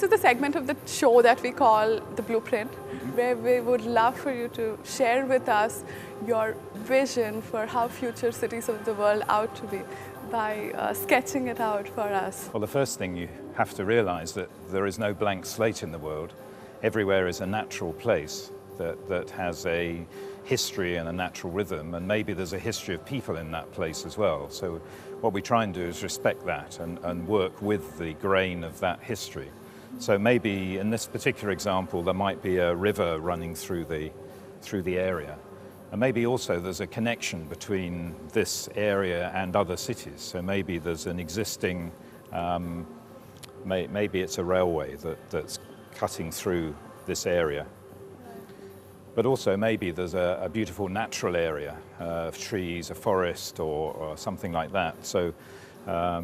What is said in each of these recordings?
This is the segment of the show that we call The Blueprint, where we would love for you to share with us your vision for how future cities of the world ought to be by sketching it out for us. Well, the first thing you have to realize that there is no blank slate in the world. Everywhere is a natural place that has a history and a natural rhythm, and maybe there's a history of people in that place as well. So what we try and do is respect that and work with the grain of that history. So maybe in this particular example there might be a river running through the area. And maybe also there's a connection between this area and other cities. So maybe there's an existing, maybe it's a railway that's cutting through this area. But also maybe there's a beautiful natural area of trees, a forest or something like that. So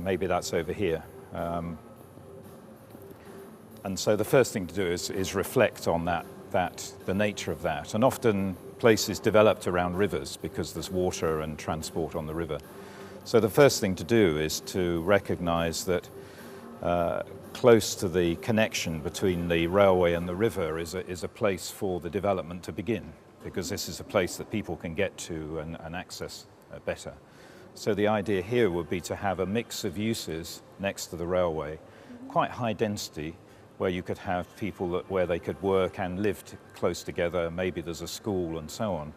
maybe that's over here. And so the first thing to do is reflect on the nature of that. And often places developed around rivers because there's water and transport on the river. So the first thing to do is to recognize that close to the connection between the railway and the river is a place for the development to begin, because this is a place that people can get to and access better. So the idea here would be to have a mix of uses next to the railway, quite high density, where you could have people where they could work and live close together. Maybe there's a school and so on.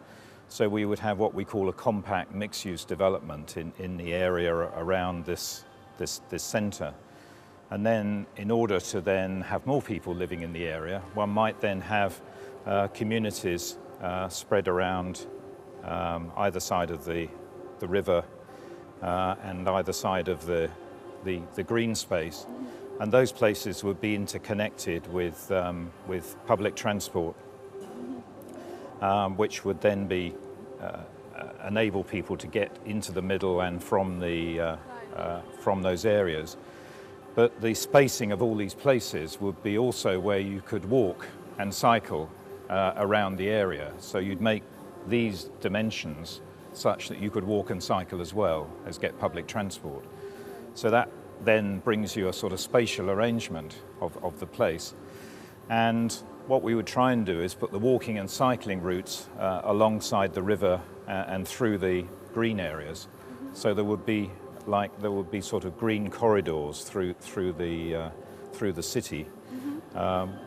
So we would have what we call a compact mixed-use development in the area around this centre. And then in order to then have more people living in the area, one might then have communities spread around either side of the river and either side of the green space. And those places would be interconnected with public transport, which would then be enable people to get into the middle and from those areas. But the spacing of all these places would be also where you could walk and cycle around the area. So you'd make these dimensions such that you could walk and cycle as well as get public transport. So that then brings you a sort of spatial arrangement of the place. And what we would try and do is put the walking and cycling routes alongside the river and through the green areas. So there would be sort of green corridors through the city,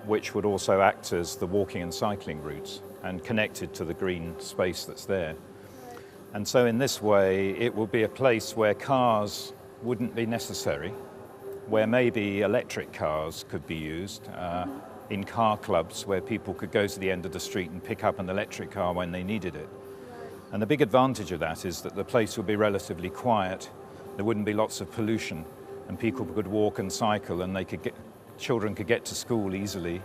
which would also act as the walking and cycling routes and connected to the green space that's there. And so in this way it will be a place where cars wouldn't be necessary, where maybe electric cars could be used in car clubs where people could go to the end of the street and pick up an electric car when they needed it. And the big advantage of that is that the place would be relatively quiet, there wouldn't be lots of pollution, and people could walk and cycle, and children could get to school easily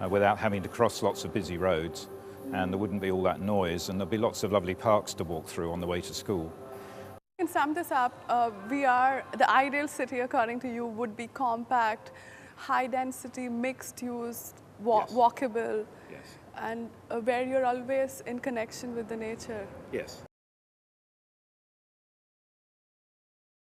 without having to cross lots of busy roads, and there wouldn't be all that noise, and there'd be lots of lovely parks to walk through on the way to school. To sum this up, the ideal city, according to you, would be compact, high density, mixed use, walkable, Yes. and where you're always in connection with the nature. Yes.